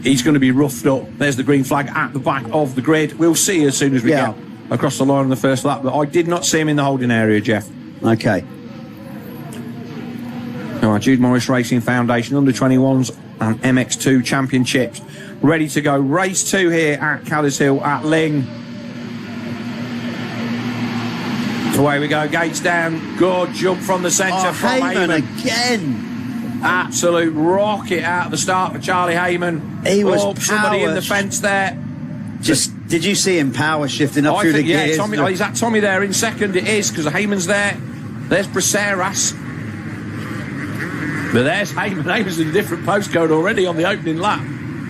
He's going to be roughed up. There's the green flag at the back of the grid. We'll see as soon as we get across the line on the first lap, but I did not see him in the holding area, Jeff. Okay. All right, Jude Morris Racing Foundation under 21s and MX2 championships ready to go. Race 2 here at Caddis Hill at Lyng. So away we go, gates down, good jump from the centre from Heyman again. Absolute rocket out at the start for Charlie Heyman. He was somebody in the fence there. Did you see him power shifting up through the gears? Tommy, is that Tommy there in second? It is, because Heyman's there. There's Braceras. But there's Heyman. Heyman's in a different postcode already on the opening lap.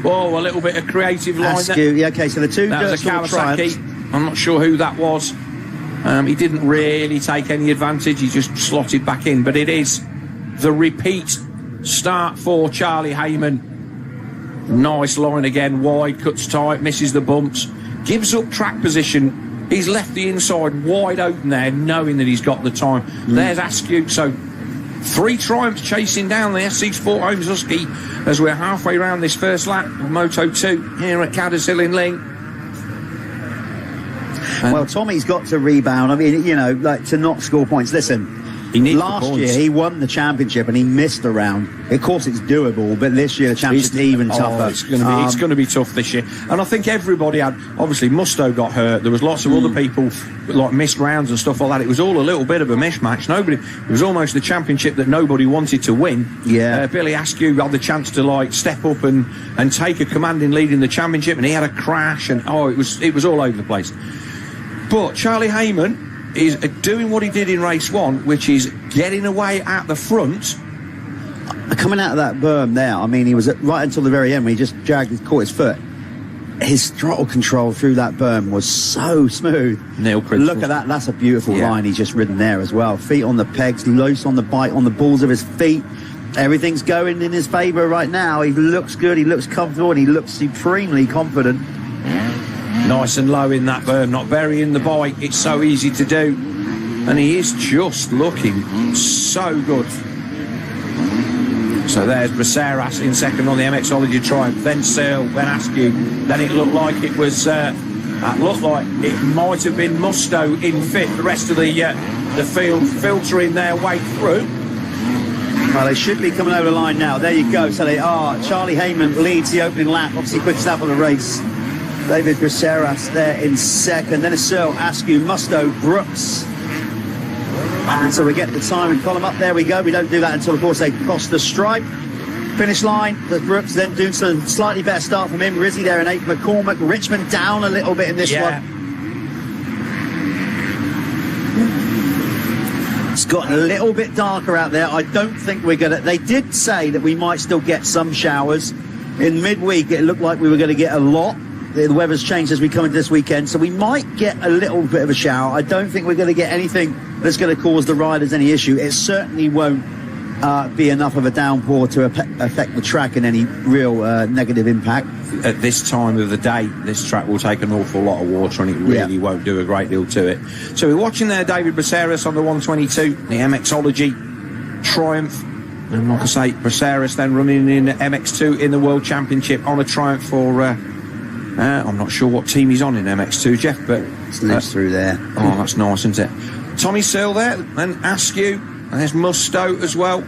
Oh, a little bit of creative line there. Yeah, okay, so the two that was a Kawasaki. I'm not sure who that was. He didn't really take any advantage. He just slotted back in. But it is the repeat start for Charlie Heyman. Nice line again, wide, cuts tight, misses the bumps, gives up track position. He's left the inside wide open there, knowing that he's got the time. There's Askew. So 3 triumphs chasing down the SC Sport Homes Husky as we're halfway around this first lap of Moto 2 here at Caddis Hill in Lyng. Well, Tommy's got to rebound. I mean, you know, like, to not score points. Listen, last year he won the championship and he missed a round. Of course, it's doable, but this year the championship's even tougher. It's going to be tough this year. And I think everybody had, obviously, Musto got hurt. There was lots of other people like missed rounds and stuff like that. It was all a little bit of a mishmatch. It was almost the championship that nobody wanted to win. Yeah. Billy Askew had the chance to like step up and take a commanding lead in the championship, and he had a crash, and it was all over the place. But Charlie Heyman is doing what he did in race 1, which is getting away at the front. Coming out of that berm there, I mean, he was right until the very end when he just caught his foot. His throttle control through that berm was so smooth. Look at that. That's a beautiful line he's just ridden there as well. Feet on the pegs, loose on the bike, on the balls of his feet. Everything's going in his favour right now. He looks good, he looks comfortable, and he looks supremely confident. Nice and low in that berm, not burying the bike. It's so easy to do. And he is just looking so good. So there's Braceras in second on the MXology Triumph, then Searle, then Askew. Then it looked like it was, that looked like it might have been Musto in fifth. The rest of the field filtering their way through. Well, they should be coming over the line now. There you go. So they are. Charlie Heyman leads the opening lap, obviously quickest lap of the race. David Braceras there in second. Then it's Searle, Askew, Musto, Brooks. And so we get the timing column up. There we go. We don't do that until, of course, they cross the stripe. Finish line, the Brooks then doing some slightly better start from him. Rizzy there in 8th. McCormack, Richmond down a little bit in this one. It's gotten a little bit darker out there. I don't think we're going to... They did say that we might still get some showers. In midweek, it looked like we were going to get a lot. The weather's changed as we come into this weekend, so we might get a little bit of a shower. I don't think we're going to get anything that's going to cause the riders any issue. It certainly won't be enough of a downpour to affect the track in any real negative impact. At this time of the day, this track will take an awful lot of water, and it really won't do a great deal to it. So we're watching there David Braceras on the 122, the MXology Triumph. And like I say, Braceras then running in MX2 in the World Championship on a Triumph for... I'm not sure what team he's on in MX2, Jeff, but... Slips through there. Oh, that's nice, isn't it? Tommy Searle there, and Askew, and there's Musto as well.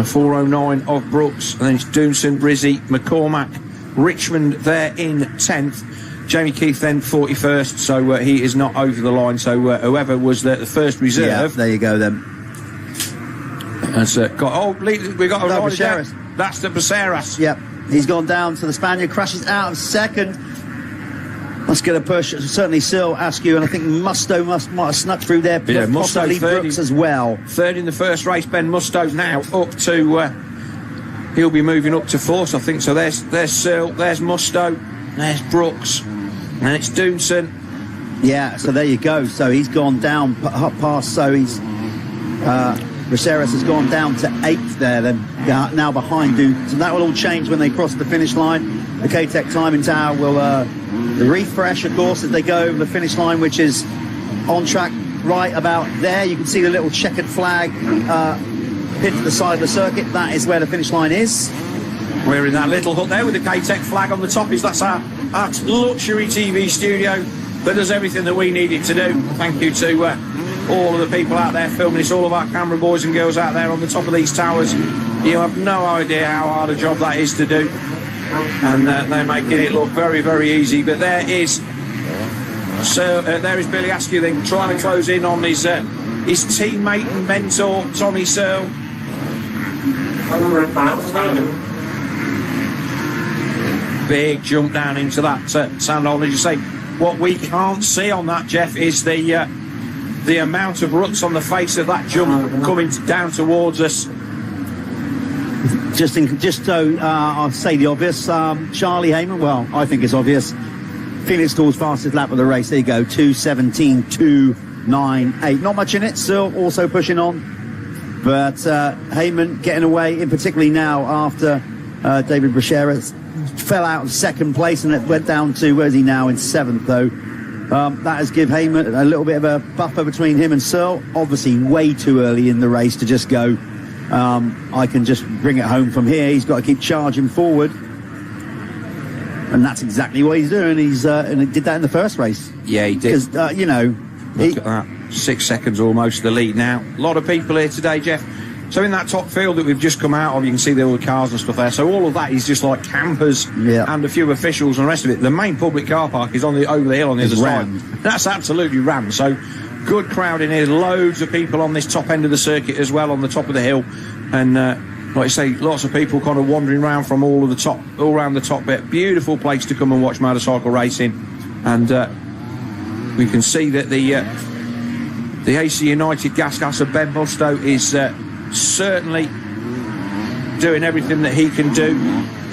409 of Brooks, and then it's Doonson, Brizzy, McCormack, Richmond there in 10th. Jamie Keith then 41st, so he is not over the line, so whoever was the first reserve... Yeah, there you go then. Has we got a rider down. That's the Braceras. Yep. He's gone down to the Spaniard, crashes out of second. Let's get a push. Certainly Searle, Askew, and I think Musto might have snuck through there. Yeah, possibly Brooks as well. Third in the first race. Ben Musto now up to... he'll be moving up to fourth, I think. So there's Searle, there's Musto, there's Brooks, and it's Doonson. Yeah, so there you go. So he's gone down past, so he's... Braceras has gone down to 8th there, then now behind Doonson. So that will all change when they cross the finish line. The K-Tech Timing Tower will refresh, of course, as they go over the finish line, which is on track right about there. You can see the little checkered flag pinned to the side of the circuit. That is where the finish line is. We're in that little hut there with the K-Tech flag on the top. That's our luxury TV studio that does everything that we need it to do. Thank you to all of the people out there filming this, all of our camera boys and girls out there on the top of these towers. You have no idea how hard a job that is to do. And they're making it look very, very easy. But there is Billy Askew then trying to close in on his teammate and mentor, Tommy Searle. Big jump down into that sand hole. As you say, what we can't see on that, Jeff, is the amount of ruts on the face of that jump coming down towards us. Just so I'll say the obvious, Charlie Heyman, well, I think it's obvious. Felix Gall's fastest lap of the race. There you go, 2:17.298. Not much in it, still also pushing on. But Heyman getting away, in particularly now after David Brachera fell out of second place and it went down to, where's he now, in seventh though. That has given Heyman a little bit of a buffer between him and Searle. Obviously way too early in the race to just go, I can just bring it home from here. He's got to keep charging forward. And that's exactly what he's doing. And he did that in the first race. Yeah, he did. Because, Look at that. 6 seconds almost the lead now. A lot of people here today, Jeff. So in that top field that we've just come out of, you can see all the cars and stuff there. So all of that is just like campers and a few officials and the rest of it. The main public car park is over the hill on the other side. That's absolutely rammed. So good crowd in here. Loads of people on this top end of the circuit as well, on the top of the hill. And like I say, lots of people kind of wandering around from all around the top bit. Beautiful place to come and watch motorcycle racing. And we can see that the AC United gas gasser Ben Musto is certainly doing everything that he can do.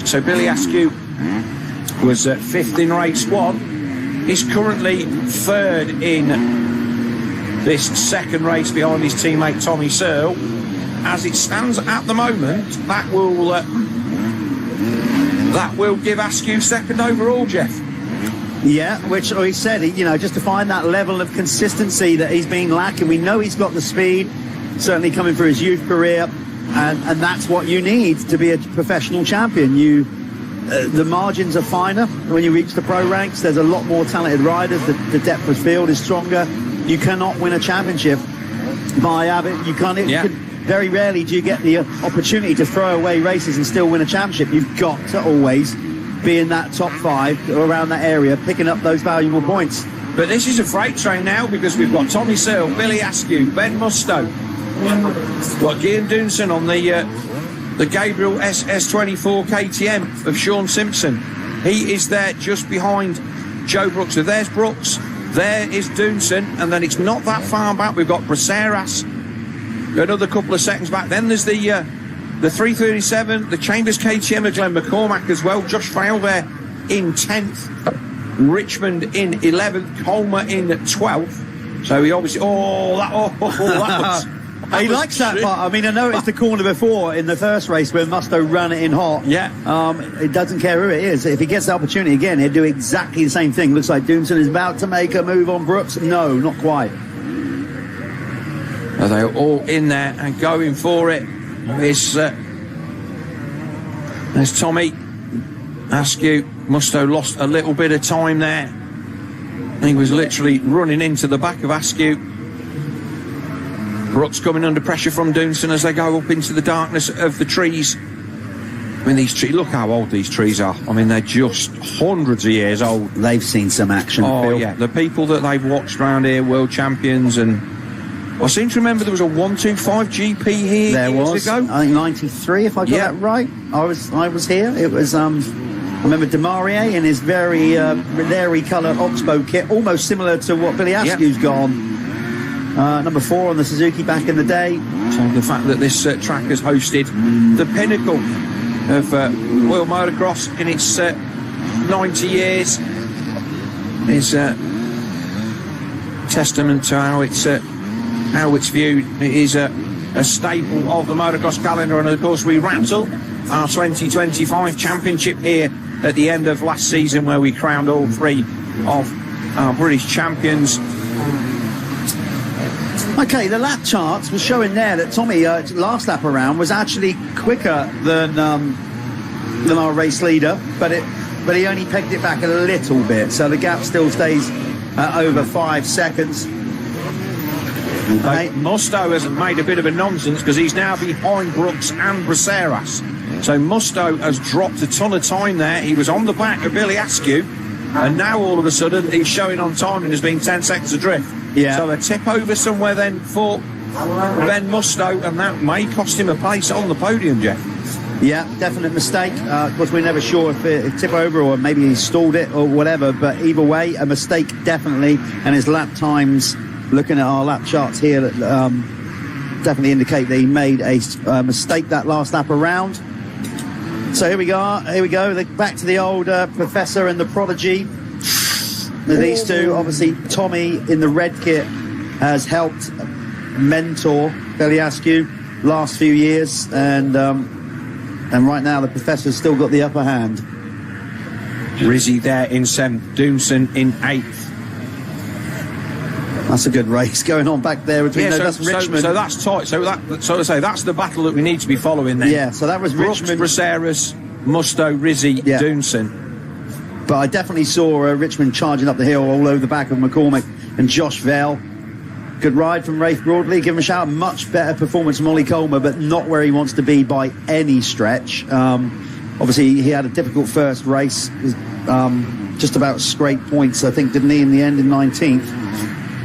So Billy Askew was fifth in race one. He's currently third in this second race behind his teammate Tommy Searle. As it stands at the moment, that will give Askew second overall, Jeff. Yeah, which he said, just to find that level of consistency that he's been lacking. We know he's got the speed, certainly coming through his youth career, and that's what you need to be a professional champion. The margins are finer when you reach the pro ranks. There's a lot more talented riders. The depth of field is stronger. You cannot win a championship by habit. You can't. Very rarely do you get the opportunity to throw away races and still win a championship. You've got to always be in that top five or around that area, picking up those valuable points. But this is a freight train now, because we've got Tommy Searle, Billy Askew, Ben Musto, we've got Guillaume Dunson on the Gabriel SS24 KTM of Sean Simpson. He is there just behind Joe Brooks. So there's Brooks, there is Dunson, and then it's not that far back. We've got Braceras another couple of seconds back. Then there's the 337, the Chambers KTM of Glenn McCormack as well. Josh Fail there in 10th, Richmond in 11th, Colmer in 12th. So he obviously, that was... He likes that part. I mean, I know it's the corner before in the first race where Musto ran it in hot. Yeah. It doesn't care who it is. If he gets the opportunity again, he'll do exactly the same thing. Looks like Dunson is about to make a move on Brooks. No, not quite. They're all in there and going for it. There's Tommy Askew. Musto lost a little bit of time there. He was literally running into the back of Askew. Brooks coming under pressure from Dunson as they go up into the darkness of the trees. I mean, these trees, look how old these trees are. I mean, they're just hundreds of years old. They've seen some action, Oh, Phil. yeah. The people that they've watched around here, world champions, and I seem to remember there was a 125 GP here years ago. I think 93, if I got that right. I was here. It was, I remember Demarie in his very leery colour Oxbow kit, almost similar to what Billy Askew's got on. Number 4 on the Suzuki back in the day. So the fact that this track has hosted the pinnacle of World Motocross in its 90 years is testament to how it's viewed. It is a staple of the motocross calendar, and of course we rattle our 2025 championship here at the end of last season, where we crowned all 3 of our British champions. Okay, the lap charts were showing there that Tommy, last lap around, was actually quicker than than our race leader, but he only pegged it back a little bit, so the gap still stays over 5 seconds. Musto has made a bit of a nonsense because he's now behind Brooks and Braceras. So Musto has dropped a ton of time there. He was on the back of Billy Askew, and now all of a sudden he's showing on time and has been 10 seconds adrift. Yeah. So a tip over somewhere then for Ben Musto, and that may cost him a place on the podium, Jeff. Yeah, definite mistake. Of course, we're never sure if it tip over or maybe he stalled it or whatever, but either way, a mistake definitely, and his lap times, looking at our lap charts here, definitely indicate that he made a mistake that last lap around. So here we go. Back to the old Professor and the Prodigy. These two, obviously, Tommy in the red kit has helped mentor Billy Askew last few years, and right now the Professor's still got the upper hand. Rizzy there in 7th, Doomson in 8th. That's a good race going on back there between that's Richmond. So that's tight. So to say that's the battle that we need to be following then. Yeah, so that was Brooks, Richmond, Braceras, Musto, Rizzy, Doomson. But I definitely saw Richmond charging up the hill all over the back of McCormick and Josh Vell. Good ride from Rafe Broadley. Give him a shout. Much better performance from Ollie Comer, but not where he wants to be by any stretch. Obviously, he had a difficult first race. Just about scraped points, I think, didn't he, in the end in 19th.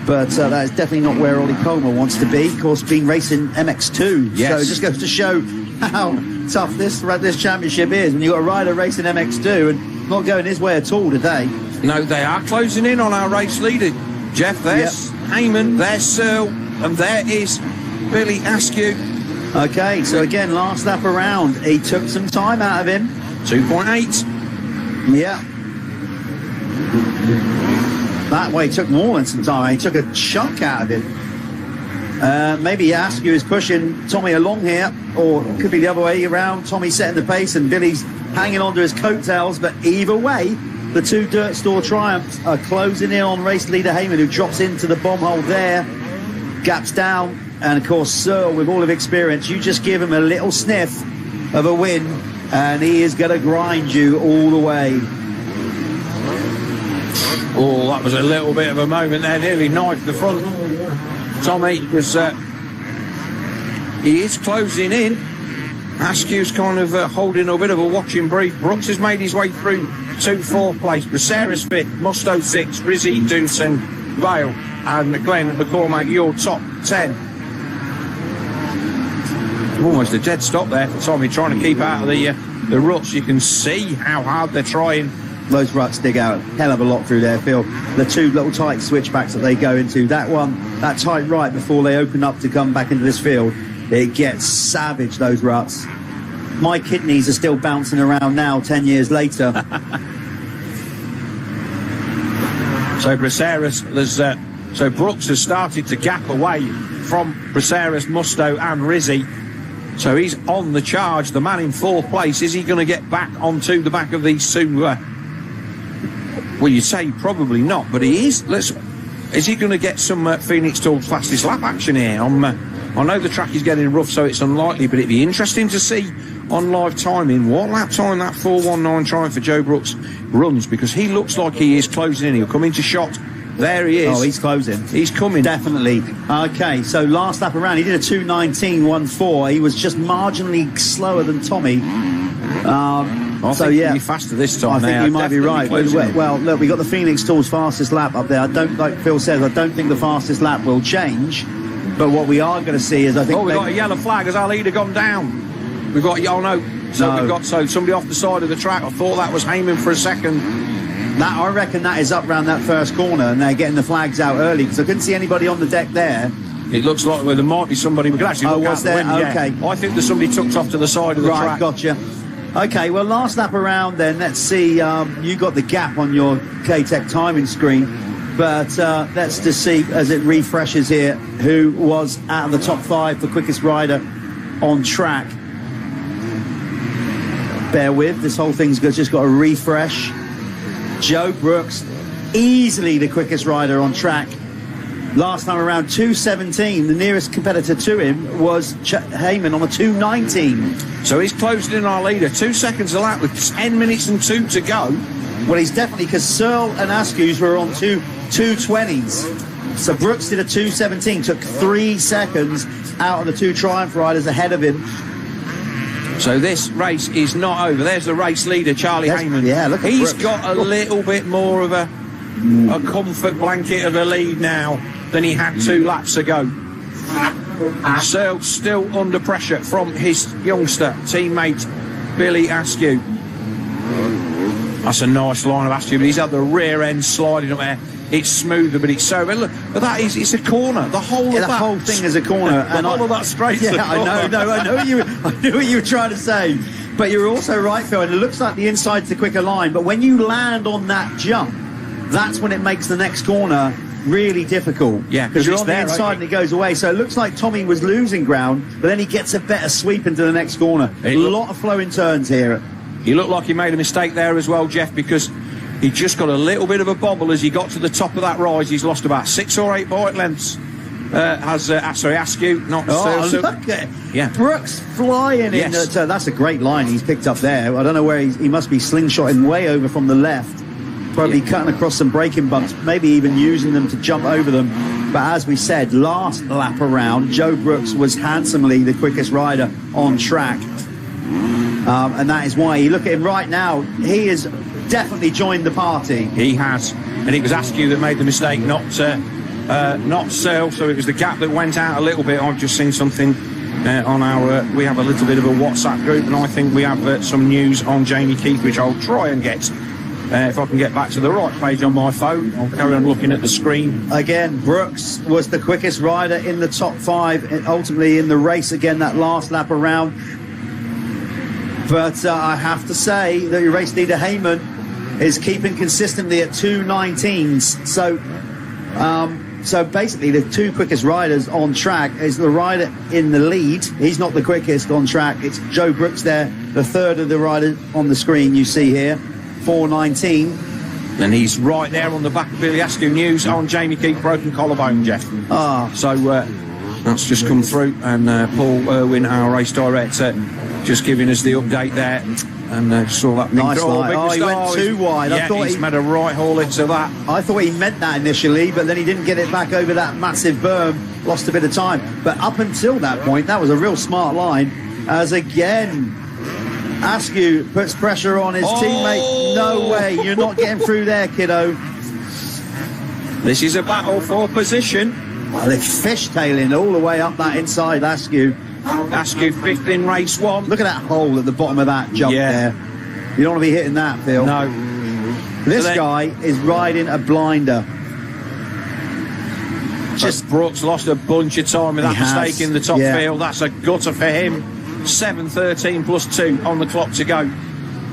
But that is definitely not where Ollie Comer wants to be. Of course, been racing MX2. Yes. So it just goes to show how tough this championship is when you've got a rider racing MX2 and not going his way at all today. No, they are closing in on our race leader, Jeff. There's Heyman, there's Searle, and there is Billy Askew. Okay, so again, last lap around, he took some time out of him. 2.8. Yeah. That way took more than some time. He took a chunk out of it. Maybe Askew is pushing Tommy along here, or it could be the other way around. Tommy setting the pace and Billy's hanging onto his coattails. But either way, the two Dirt Store Triumphs are closing in on race leader Heyman, who drops into the bomb hole there. Gaps down. And, of course, Searle, with all of experience, you just give him a little sniff of a win, and he is going to grind you all the way. Oh, that was a little bit of a moment there, nearly knifed the front. Tommy was, he is closing in. Askew's kind of holding a bit of a watching brief. Brooks has made his way through to 4th place. Braceras 5th, Musto 6th, Rizzy, Doomson, Vale, and Glenn McCormack, your top 10. Almost a dead stop there for Tommy, trying to keep out of the ruts. You can see how hard they're trying. Those ruts dig out a hell of a lot through their field. The two little tight switchbacks that they go into, that tight right before they open up to come back into this field, it gets savage, those ruts. My kidneys are still bouncing around now, 10 years later. So Braceras, so Brooks has started to gap away from Braceras, Musto and Rizzy. So he's on the charge, the man in 4th place. Is he going to get back onto the back of these two? Well, you'd say probably not, but he is. Is he going to get some Phoenix Tool's fastest lap action here? I know the track is getting rough, so it's unlikely, but it'd be interesting to see on live timing what lap time that 4:19 Triumph for Joe Brooks runs, because he looks like he is closing in. He'll come into shot. There he is. Oh, he's closing. He's coming. Definitely. Okay, so last lap around, he did a 2:19.14. He was just marginally slower than Tommy. I think he'll be faster this time. I think you might be right. Well, look, we got the Phoenix Tool's fastest lap up there. I don't, like Phil says, I don't think the fastest lap will change. But what we are going to see is, I think... Oh, we've got a yellow flag. Has our leader gone down? We've got... Oh, no. We've got somebody off the side of the track. I thought that was Heyman for a second. I reckon that is up round that first corner, and they're getting the flags out early, because I couldn't see anybody on the deck there. It looks like there might be somebody. We could actually look out the window. Okay. Yeah. I think there's somebody tucked off to the side of the track. Right, gotcha. Okay, well, last lap around then. Let's see. You got the gap on your K-Tech timing screen. But let's just see, as it refreshes here, who was out of the top 5 for quickest rider on track. Bear with, this whole thing's just got a refresh. Joe Brooks, easily the quickest rider on track. Last time around, 2:17. The nearest competitor to him was Heyman on the 2:19. So he's closing in our leader. 2 seconds a lap with 10 minutes and 2 to go. Well, he's definitely, because Searle and Askew's were on 2:20s. So Brooks did a 2:17, took 3 seconds out of the 2 Triumph riders ahead of him. So this race is not over. There's the race leader, Charlie Heyman. Yeah, look at He's Brooks. got a little bit more of a comfort blanket of a lead now than he had 2 laps ago. Searle still under pressure from his youngster teammate, Billy Askew. That's a nice line of Askew, but he's had the rear end sliding up there. It's smoother, but it's so. But look, but that is, it's a corner. The whole of the that whole thing is a corner. The whole of that straight. Yeah, I know what you were trying to say. But you're also right, Phil, and it looks like the inside's the quicker line. But when you land on that jump, that's when it makes the next corner really difficult. Yeah, because you're on the inside and it goes away. So it looks like Tommy was losing ground, but then he gets a better sweep into the next corner. A lot of flowing turns here. He looked like he made a mistake there as well, Jeff, because he just got a little bit of a bobble as he got to the top of that rise. He's lost about 6 or 8 bike lengths. Askew, not look at yeah. Brooks flying in. That's a great line he's picked up there. I don't know where he must be slingshotting way over from the left. Probably cutting across some braking bumps, maybe even using them to jump over them. But as we said, last lap around, Joe Brooks was handsomely the quickest rider on track. And that is why you look at him right now. He has definitely joined the party. He has. And it was Askew that made the mistake, not Searle. So it was the gap that went out a little bit. I've just seen something on our... we have a little bit of a WhatsApp group, and I think we have some news on Jamie Keith, which I'll try and get. If I can get back to the right page on my phone, I'll carry on looking at the screen. Again, Brooks was the quickest rider in the top 5, ultimately in the race again, that last lap around. But I have to say that your race leader Heyman is keeping consistently at 2:19s. So basically the 2 quickest riders on track is the rider in the lead. He's not the quickest on track. It's Joe Brooks there, the third of the riders on the screen you see here, 4:19. And he's right there on the back of Billy Askew news on Jamie Keith, broken collarbone, Jeff. So that's just come through, and Paul Irwin, our race director, just giving us the update there. And saw that nice line. He went too wide. Yeah, I thought he's made a right haul into that. I thought he meant that initially, but then he didn't get it back over that massive berm, lost a bit of time. But up until that point, that was a real smart line, as again Askew puts pressure on his teammate. No way, you're not getting through there, kiddo. This is a battle for position. They're fishtailing all the way up that inside, Askew. Askew 5th in race 1. Look at that hole at the bottom of that jump there. You don't want to be hitting that, Phil. No. This guy is riding a blinder. Just Brooks lost a bunch of time with that mistake in the top field. That's a gutter for him. 7:13 plus 2 on the clock to go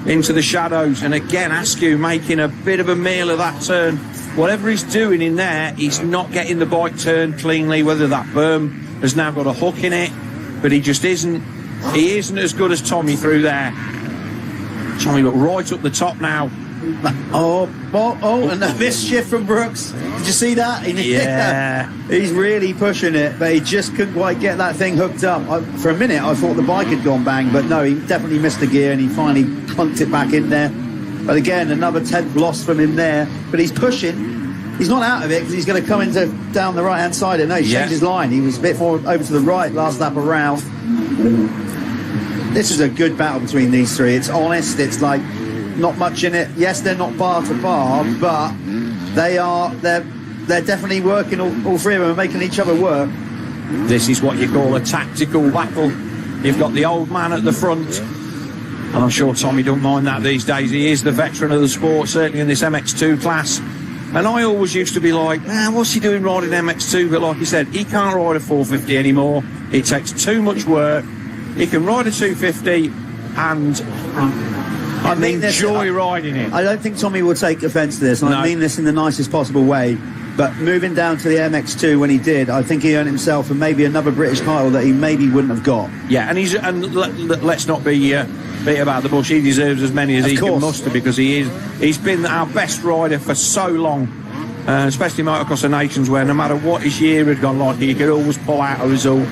into the shadows. And again, Askew making a bit of a meal of that turn. Whatever he's doing in there, he's not getting the bike turned cleanly, whether that berm has now got a hook in it. But he just isn't. He isn't as good as Tommy through there. Tommy look right up the top now. And a mischief from Brooks. Did you see that? He's really pushing it, but he just couldn't quite get that thing hooked up. For a minute, I thought the bike had gone bang, but no, he definitely missed a gear, and he finally clunked it back in there. But again, another 10th loss from him there. But he's pushing. He's not out of it because he's going to come down the right-hand side. And no, he changed his line. He was a bit more over to the right last lap around. This is a good battle between these 3. It's honest. It's like not much in it. Yes, they're not bar to bar, but they're definitely working. All 3 of them are making each other work. This is what you call a tactical battle. You've got the old man at the front. And I'm sure Tommy don't mind that these days. He is the veteran of the sport, certainly in this MX2 class. And I always used to be like, what's he doing riding MX2? But like he said, he can't ride a 450 anymore. It takes too much work. He can ride a 250 and enjoy riding it. I don't think Tommy will take offence to this, and I mean this in the nicest possible way. But moving down to the MX2 when he did, I think he earned himself and maybe another British title that he maybe wouldn't have got. Yeah, and let's not be beat about the bush. He deserves as many as he can muster, because he's been our best rider for so long. especially Motocross of Nations, where no matter what his year had gone like, he could always pull out a result.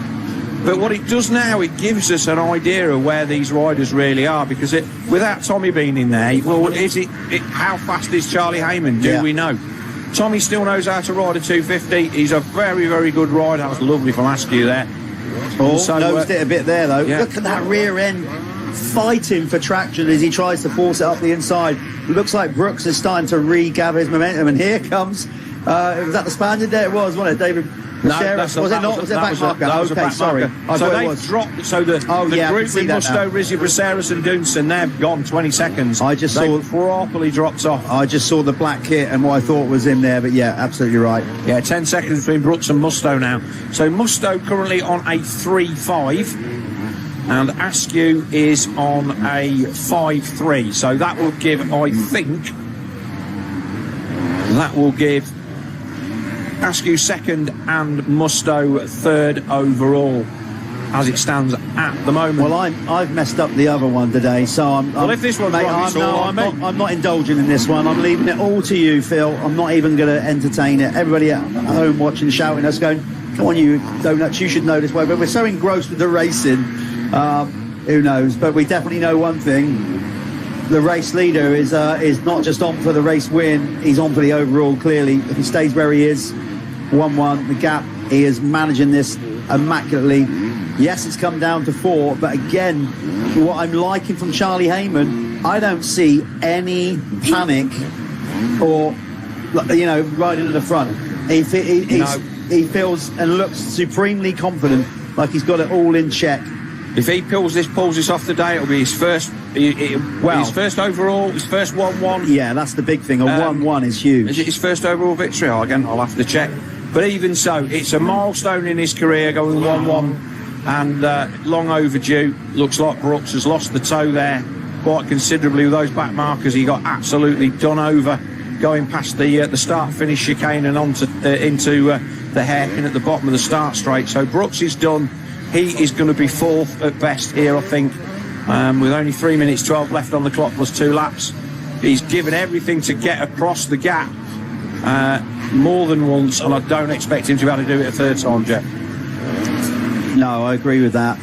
But what it does now, it gives us an idea of where these riders really are, because without Tommy being in there, well, how fast is Charlie Heyman? Do we know? Tommy still knows how to ride a 250. He's a very, very good rider. That was lovely from Askew there. So, nosed it a bit there, though. Yeah. Look at that rear end fighting for traction as he tries to force it up the inside. It looks like Brooks is starting to regather his momentum, and here comes... was that the Spaniard there? It was, wasn't it, David? No, was it not? Was it back marker? Okay, sorry. So they've dropped. So the group with Musto, Rizzi, Braceras and Dunson, they've gone 20 seconds. They properly dropped off. I just saw the black kit and what I thought was in there, but yeah, absolutely right. Yeah, 10 seconds between Brooks and Musto now. So Musto currently on a 3.5, and Askew is on a 5.3. So that will give, I think, Askew second and Musto third overall as it stands at the moment. Well, I've messed up the other one today, so if this one's I'm not indulging in this one. I'm leaving it all to you, Phil. I'm not even going to entertain it. Everybody at home watching, shouting us, going, "Come on, you donuts! You should know this way." But we're so engrossed with the racing. Who knows? But we definitely know one thing. The race leader is not just on for the race win, he's on for the overall, clearly. If he stays where he is, 1-1, the gap, he is managing this immaculately. Yes, it's come down to 4, but again, what I'm liking from Charlie Heyman, I don't see any panic or, riding at the front. He feels and looks supremely confident, like he's got it all in check. If he pulls this off today, it'll be his first... his first overall, his first 1-1. Yeah, that's the big thing. A 1-1 is huge. Is it his first overall victory? Again, I'll have to check. But even so, it's a milestone in his career, going 1-1, and long overdue. Looks like Brooks has lost the toe there quite considerably with those back markers. He got absolutely done over going past the start-finish chicane and into the hairpin at the bottom of the start straight. So Brooks is done. He is going to be fourth at best here, I think, with only 3 minutes 12 left on the clock plus 2 laps. He's given everything to get across the gap more than once, and I don't expect him to be able to do it a third time, Jeff. No, I agree with that.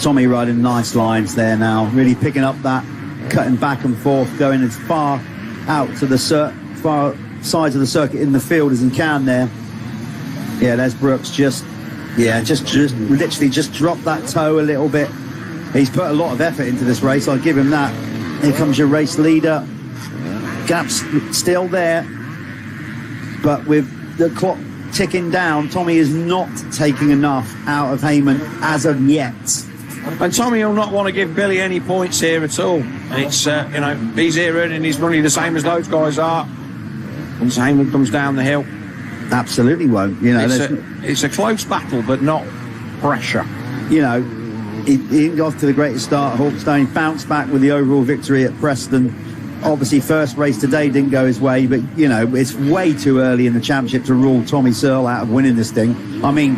Tommy riding nice lines there now, really picking up that, cutting back and forth, going as far out to the far sides of the circuit in the field as he can there. Yeah, there's Brooks just literally just dropped that toe a little bit. He's put a lot of effort into this race, I'll give him that. Here comes your race leader. Gap's still there, but with the clock ticking down, Tommy is not taking enough out of Heyman as of yet. And Tommy will not want to give Billy any points here at all. It's he's here earning his money the same as those guys are. Once Heyman comes down the hill, absolutely won't. It's a close battle, but not pressure. He got off to the greatest start at Hawkstone. He bounced back with the overall victory at Preston. Obviously, first race today didn't go his way, but it's way too early in the championship to rule Tommy Searle out of winning this thing. I mean,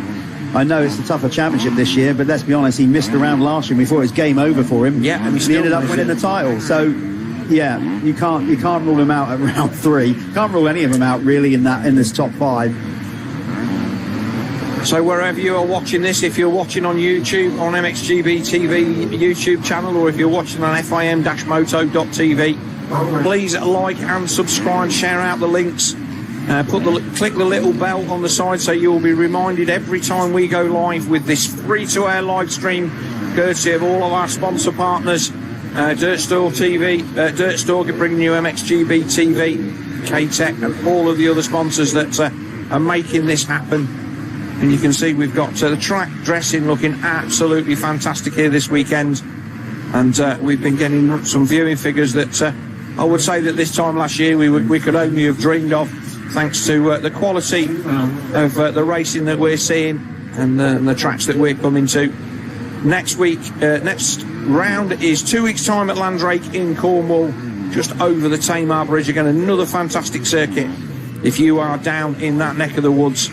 I know it's a tougher championship this year, but let's be honest, he missed around last year before it was game over for him. Yeah, and he ended up winning the title. So, yeah, you can't rule him out at round 3. Can't rule any of them out really in this top 5. So wherever you are watching this, if you're watching on YouTube, on MXGB TV YouTube channel, or if you're watching on fim-moto.tv, please like and subscribe, share out the links, click the little bell on the side so you'll be reminded every time we go live with this free-to-air live stream, courtesy of all of our sponsor partners, Dirt Store TV, Dirt Store bringing you MXGB TV, K-Tech, and all of the other sponsors that are making this happen. And you can see we've got the track dressing looking absolutely fantastic here this weekend, and we've been getting some viewing figures that I would say that this time last year we could only have dreamed of, thanks to the quality of the racing that we're seeing and the tracks that we're coming to. Next round is 2 weeks' time at Landrake in Cornwall, just over the Tamar Bridge. Again, another fantastic circuit if you are down in that neck of the woods.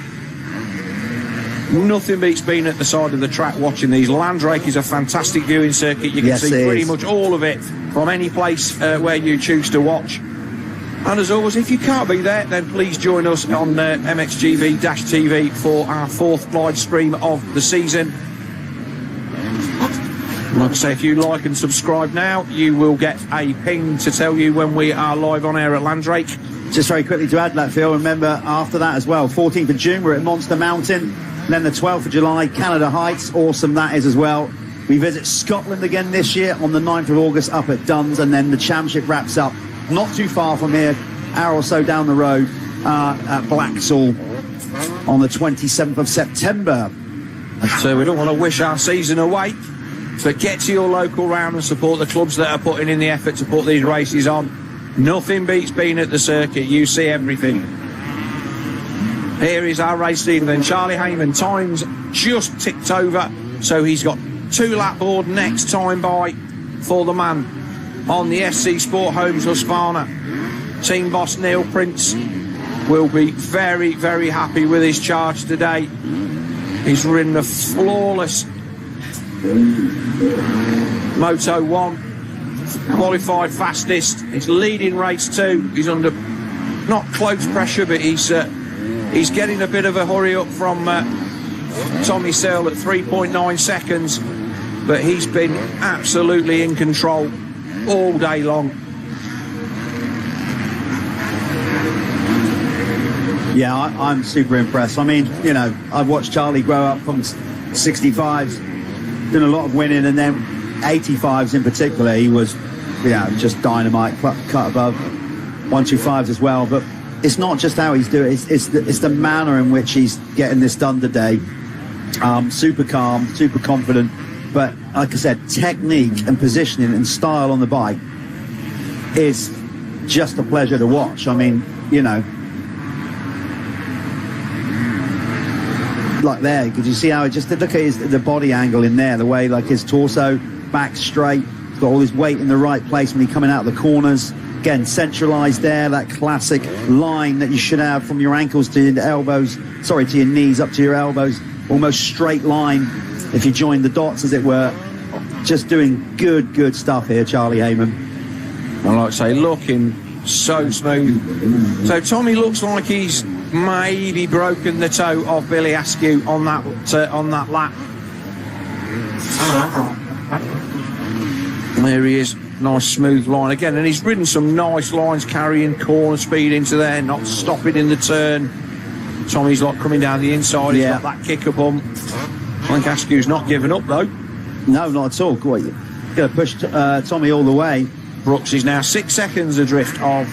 Nothing beats being at the side of the track watching these. Landrake is a fantastic viewing circuit. You can see pretty much all of it from any place where you choose to watch. And as always, if you can't be there, then please join us on MXGB-TV for our 4th live stream of the season. Like I say, if you like and subscribe now, you will get a ping to tell you when we are live on air at Landrake. Just very quickly to add that, Phil, remember after that as well, 14th of June, we're at Monster Mountain. Then the 12th of July, Canada Heights. Awesome that is as well. We visit Scotland again this year on the 9th of August up at Duns, and then the championship wraps up not too far from here, hour or so down the road at Blacksall on the 27th of September. So we don't want to wish our season away, but get to your local round and support the clubs that are putting in the effort to put these races on. Nothing beats being at the circuit. You see everything. Here is our race leader then, Charlie Heyman. Time's just ticked over, so he's got 2 lap board next time by for the man on the SC Sport Homes Husqvarna. Team boss Neil Prince will be very, very happy with his charge today. He's ridden a flawless Moto 1, qualified fastest. He's leading race 2. He's under not close pressure, but he's getting a bit of a hurry up from Tommy Searle at 3.9 seconds, but he's been absolutely in control all day long. Yeah, I'm super impressed. I mean, you know, I've watched Charlie grow up from 65s, done a lot of winning, and then 85s in particular. He was, just dynamite, cut above 125s as well. But it's not just how he's doing it, it's the manner in which he's getting this done today. Super calm, super confident. But like I said, technique and positioning and style on the bike is just a pleasure to watch. I mean, like there, could you see how it just look at the body angle in there, the way like his torso back straight, got all his weight in the right place when he's coming out of the corners. Again, centralized there, that classic line that you should have from your ankles to your elbows, to your knees up to your elbows, almost straight line if you join the dots, as it were. Just doing good stuff here, Charlie Heyman. I like to say, looking so smooth. So Tommy looks like he's maybe broken the toe of Billy Askew on that lap. There he is, nice smooth line again, and he's ridden some nice lines, carrying corner speed into there, not stopping in the turn. Tommy's like coming down the inside. He's got that kicker bump. I think Askew's not giving up though. No, not at all. Going to push Tommy all the way. Brooks is now 6 seconds adrift of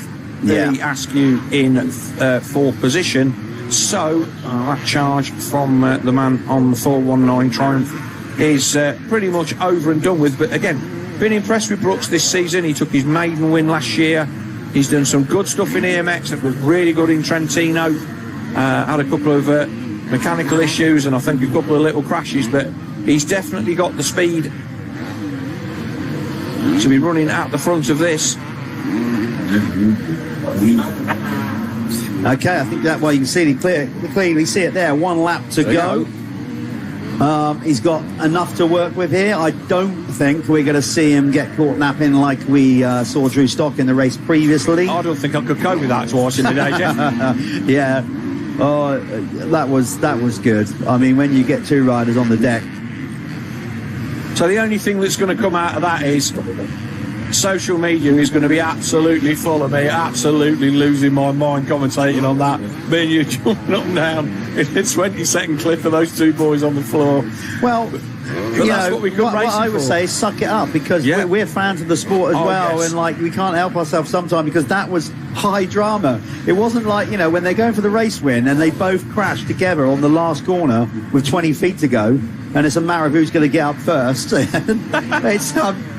Billy Askew in 4th position. So that charge from the man on the 419 Triumph is pretty much over and done with. But again, been impressed with Brooks this season. He took his maiden win last year. He's done some good stuff in EMX. It was really good in Trentino. Had a couple of mechanical issues and I think a couple of little crashes, but he's definitely got the speed to be running at the front of this. Okay, I think that way you can see it clearly see it there. 1 lap to go. He's got enough to work with here. I don't think we're going to see him get caught napping like we saw Drew Stock in the race previously. I don't think I could cope with that twice in the day, Jeff. Yeah. Oh, that was good. I mean, when you get 2 riders on the deck. So the only thing that's going to come out of that is social media is going to be absolutely full of me, absolutely losing my mind commentating on that. Me and you jumping up and down in a 20-second clip of those 2 boys on the floor. Well, that's what we could race I would say is suck it up, because we're fans of the sport as well, and like we can't help ourselves sometimes, because that was high drama. It wasn't like, when they're going for the race win and they both crash together on the last corner with 20 feet to go, and it's a matter of who's going to get up first. It's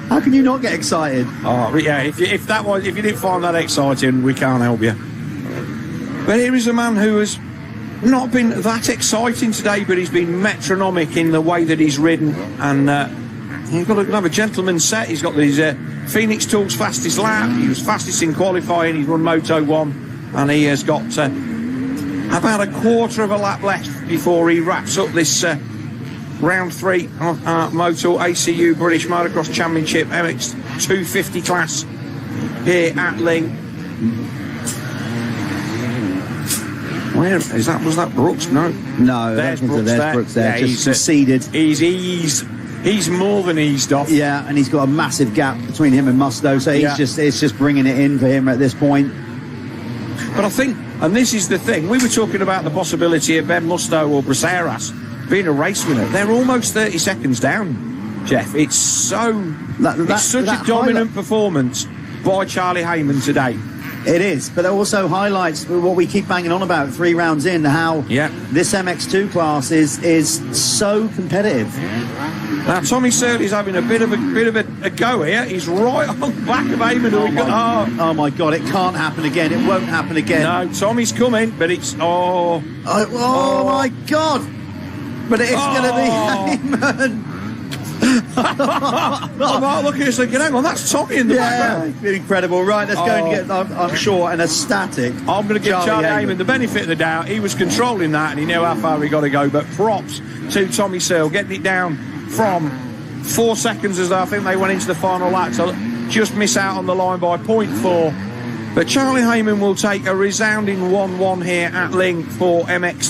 how can you not get excited? Oh, yeah, if you didn't find that exciting, we can't help you. But here is a man who has not been that exciting today, but he's been metronomic in the way that he's ridden, and he's got another gentleman's set. He's got his Phoenix Tools fastest lap. He was fastest in qualifying. He's run Moto 1, and he has got about a quarter of a lap left before he wraps up this round 3 of our Motul ACU British Motocross Championship MX2 50 class here at Lyng. Where is that? Was that Brooks? No. No, There's Brooks there. Brooks there. Yeah, just receded. He's more than eased off. Yeah, and he's got a massive gap between him and Musto, so it's just bringing it in for him at this point. But I think, and this is the thing, we were talking about the possibility of Ben Musto or Braceras being a race winner. They're almost 30 seconds down, Jeff. It's such a dominant performance by Charlie Heyman today. It is, but it also highlights what we keep banging on about 3 rounds in, how this MX2 class is so competitive. Now Tommy Searley's having a bit of a go here. He's right on the back of Heyman. Oh my God! It can't happen again. It won't happen again. No, Tommy's coming, but it's oh my God! But it's going to be Heyman. I'm not looking at this thinking, hang on, that's Tommy in the background. Incredible. Right, let's go and get, I'm sure, an ecstatic. I'm going to give Charlie Heyman the benefit of the doubt. He was controlling that and he knew how far he got to go. But props to Tommy Searle, getting it down from 4 seconds as I think they went into the final lap. So just miss out on the line by 0.4. But Charlie Heyman will take a resounding 1-1 here at Lyng for MX2.